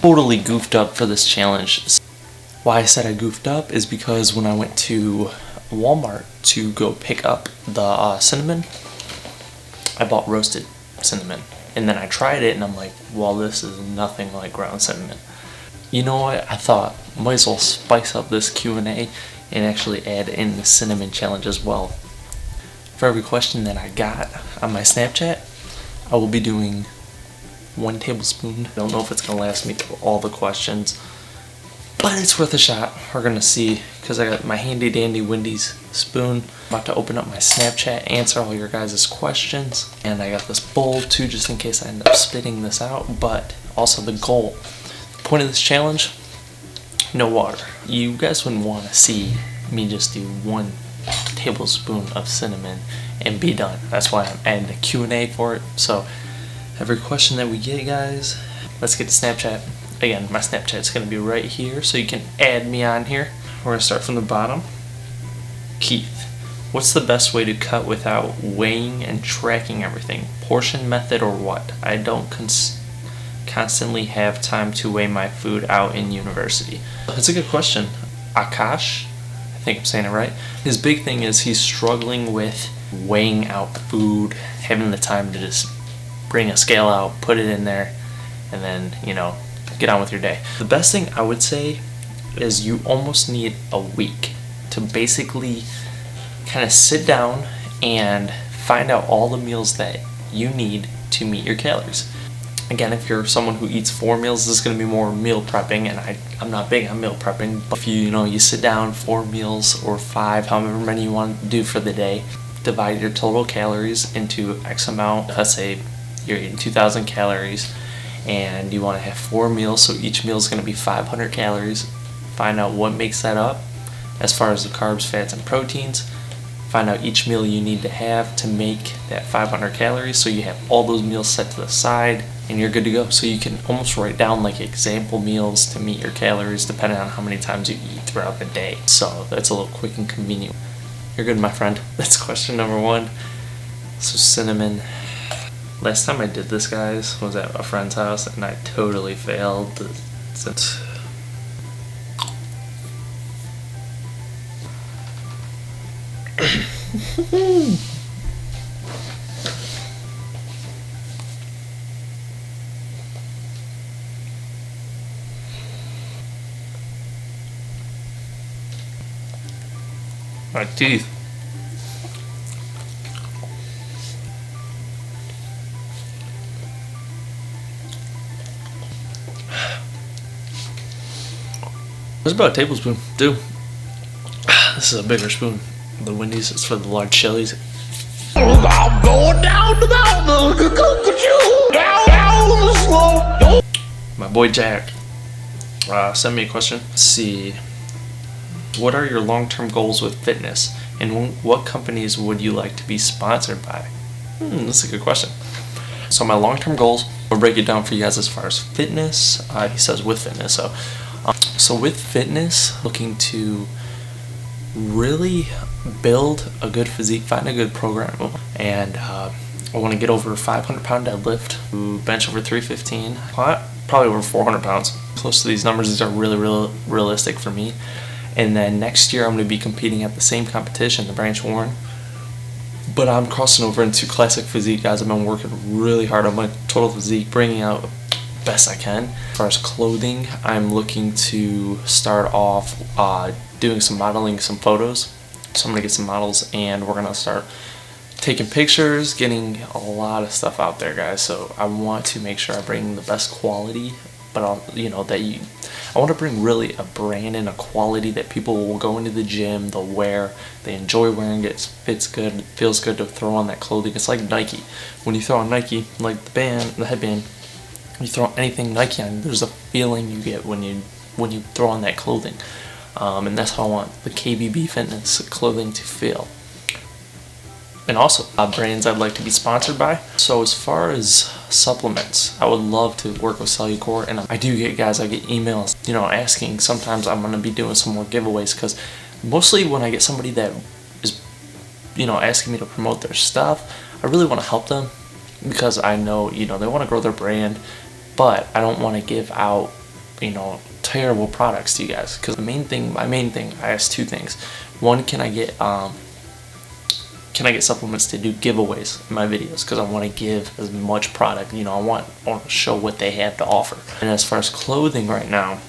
totally goofed up for this challenge. Why I said I goofed up is because when I went to Walmart to go pick up the cinnamon, I bought roasted cinnamon. And then I tried it and I'm like, well, this is nothing like ground cinnamon. You know what? I thought, might as well spice up this Q&A and actually add in the cinnamon challenge as well. For every question that I got on my Snapchat, I will be doing 1 tablespoon. I don't know if it's going to last me through all the questions, but it's worth a shot. We're going to see, because I got my handy dandy Wendy's spoon. I'm about to open up my Snapchat, answer all your guys' questions, and I got this bowl too, just in case I end up spitting this out. But also the goal, the point of this challenge, no water. You guys wouldn't want to see me just do 1 tablespoon of cinnamon and be done. That's why I'm adding the Q&A for it. So every question that we get, guys, let's get to Snapchat. Again, my Snapchat's going to be right here, so you can add me on here. We're going to start from the bottom. Keith, what's the best way to cut without weighing and tracking everything? Portion method or what? I don't constantly have time to weigh my food out in university. That's a good question. Akash, I think I'm saying it right. His big thing is he's struggling with weighing out food, having the time to just bring a scale out, put it in there, and then, you know, get on with your day. The best thing I would say is you almost need a week to basically kind of sit down and find out all the meals that you need to meet your calories. Again, if you're someone who eats 4 meals, this is going to be more meal prepping, and I'm not big on meal prepping. But if you sit down 4 meals or 5, however many you want to do for the day, divide your total calories into X amount. Let's say you're eating 2,000 calories and you want to have 4 meals, so each meal is going to be 500 calories. Find out what makes that up as far as the carbs, fats, and proteins. Find out each meal you need to have to make that 500 calories, so you have all those meals set to the side and you're good to go. So you can almost write down like example meals to meet your calories depending on how many times you eat throughout the day. So that's a little quick and convenient. You're good, my friend. That's question number 1. So cinnamon. Last time I did this, guys, was at a friend's house and I totally failed. My teeth. It's about a tablespoon, too. This is a bigger spoon. The Wendy's is for the large chilies. I'm going down to the My boy Jack sent me a question. Let's see. What are your long-term goals with fitness, and what companies would you like to be sponsored by? That's a good question. So my long-term goals, I'll break it down for you guys as far as fitness. He says with fitness. So with fitness, looking to really build a good physique, find a good program, and I want to get over a 500-pound deadlift, bench over 315, probably over 400 pounds. Close to these numbers. These are really realistic for me. And then next year I'm going to be competing at the same competition, the Branch Warren. But I'm crossing over into classic physique, guys. I've been working really hard on my total physique, bringing out best I can. As far as clothing, I'm looking to start off doing some modeling, some photos. So I'm going to get some models and we're going to start taking pictures, getting a lot of stuff out there, guys. So I want to make sure I bring the best quality, but I want to bring really a brand and a quality that people will go into the gym, they'll wear, they enjoy wearing it, fits good, it feels good to throw on that clothing. It's like Nike. When you throw on Nike, like the headband, you throw anything Nike on, there's a feeling you get when you throw on that clothing. And that's how I want the KBB Fitness clothing to feel. And also brands I'd like to be sponsored by. So as far as supplements, I would love to work with Cellucor, and I get emails, asking. Sometimes I'm going to be doing some more giveaways, because mostly when I get somebody that is, asking me to promote their stuff, I really want to help them, because I know, they want to grow their brand, but I don't want to give out terrible products to you guys. Because my main thing, I asked two things. One, can I get supplements to do giveaways in my videos? Because I want to give as much product. I want to show what they have to offer. And as far as clothing right now,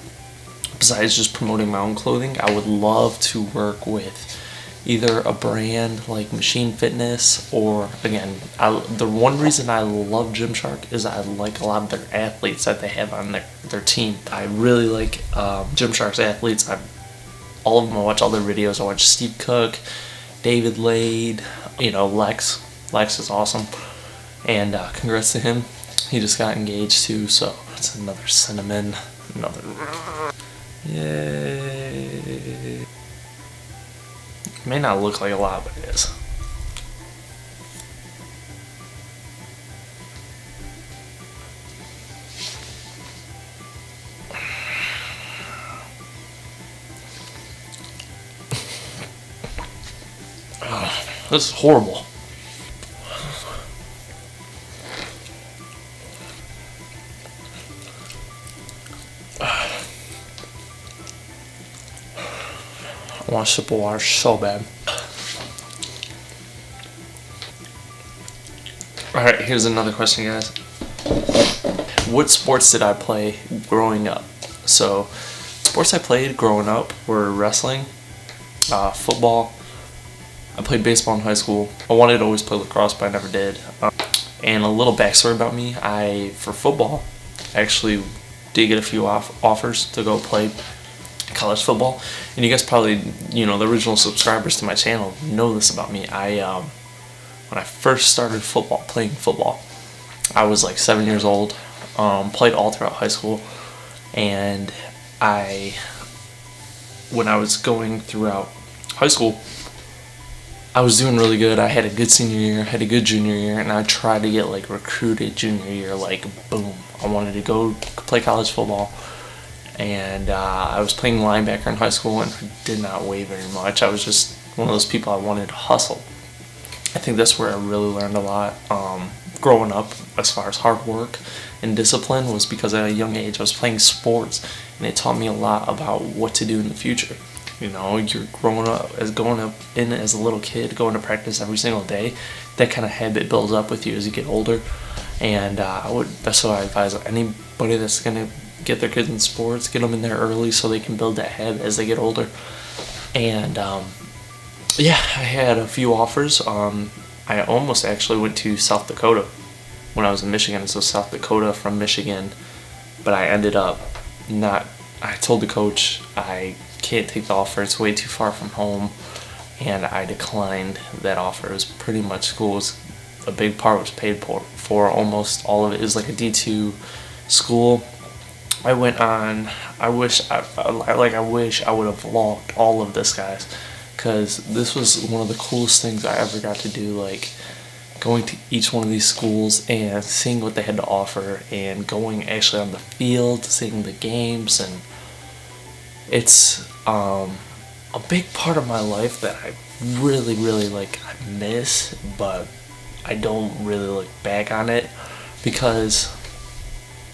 besides just promoting my own clothing, I would love to work with either a brand like Machine Fitness, or again, the one reason I love Gymshark is I like a lot of their athletes that they have on their team. I really like Gymshark's athletes. All of them, I watch all their videos. I watch Steve Cook, David Lade, Lex. Lex is awesome, and congrats to him. He just got engaged too, so it's another cinnamon, yay. It may not look like a lot, but it is. This is horrible. I want a sip of water so bad. Alright, here's another question, guys. What sports did I play growing up? So, sports I played growing up were wrestling, football. I played baseball in high school. I wanted to always play lacrosse, but I never did. And a little backstory about me, for football, I actually did get a few offers to go play college football. And you guys probably, the original subscribers to my channel know this about me. When I first started playing football, I was like 7 years old, played all throughout high school, and when I was going throughout high school, I was doing really good. I had a good senior year, had a good junior year, and I tried to get recruited junior year, boom. I wanted to go play college football, and I was playing linebacker in high school, and I did not weigh very much. I was just one of those people, I wanted to hustle. I think that's where I really learned a lot growing up as far as hard work and discipline, was because at a young age I was playing sports, and it taught me a lot about what to do in the future. You're going up as a little kid, going to practice every single day. That kind of habit builds up with you as you get older, and that's what I advise anybody that's gonna get their kids in sports, get them in there early so they can build that habit as they get older. And yeah, I had a few offers. I almost actually went to South Dakota when I was in Michigan, so South Dakota from Michigan, but I ended up not. I told the coach I can't take the offer, it's way too far from home, and I declined that offer. It was pretty much school was a big part was paid for almost all of it. It was like a D2 school. I went on. I wish I would have vlogged all of this, guys, because this was one of the coolest things I ever got to do. Going to each one of these schools and seeing what they had to offer, and going actually on the field, seeing the games, and it's a big part of my life that I really, really I miss, but I don't really look back on it because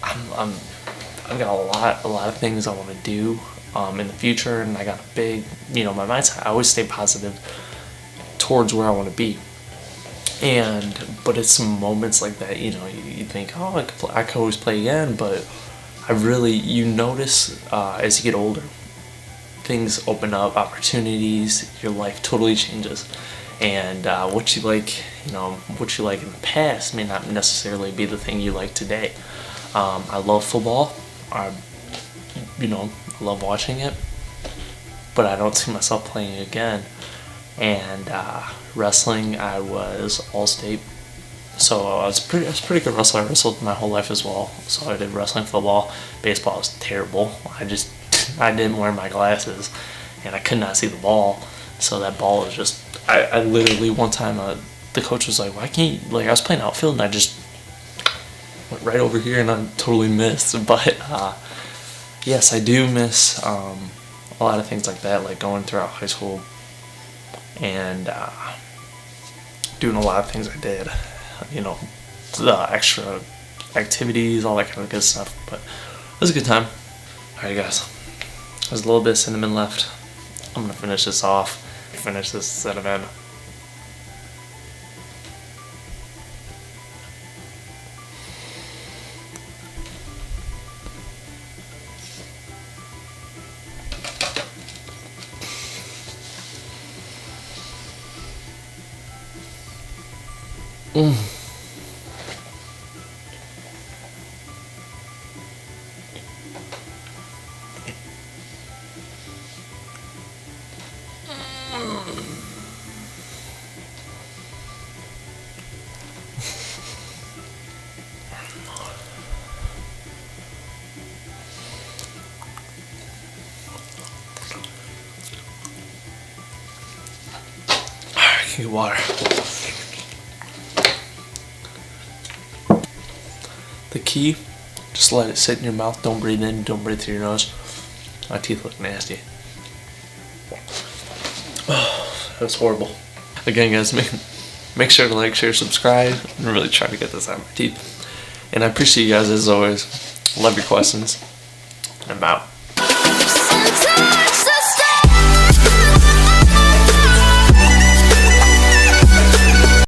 I've got a lot of things I want to do in the future, and I got a big, my mindset. I always stay positive towards where I want to be, but it's some moments like that, you think, oh, I could always play again, but you notice as you get older, things open up, opportunities, your life totally changes, and what you like in the past may not necessarily be the thing you like today. I love football. I love watching it, but I don't see myself playing it again. And wrestling, I was all-state, so I was a pretty good wrestler. I wrestled my whole life as well, so I did wrestling, football. Baseball was terrible. I didn't wear my glasses, and I could not see the ball, so that ball was just, I literally, one time, the coach was like, why can't you, I was playing outfield, and I just went right over here, and I totally missed. But yes, I do miss a lot of things like that, going throughout high school, and doing a lot of things I did, the extra activities, all that kind of good stuff. But it was a good time. Alright guys, there's a little bit of cinnamon left. I'm gonna finish this off. Finish this cinnamon. Get water. The key, just let it sit in your mouth. Don't breathe in, don't breathe through your nose. My teeth look nasty. Oh, that was horrible. Again guys, make sure to like, share, subscribe. I'm really trying to get this out of my teeth. And I appreciate you guys as always. Love your questions. I'm out.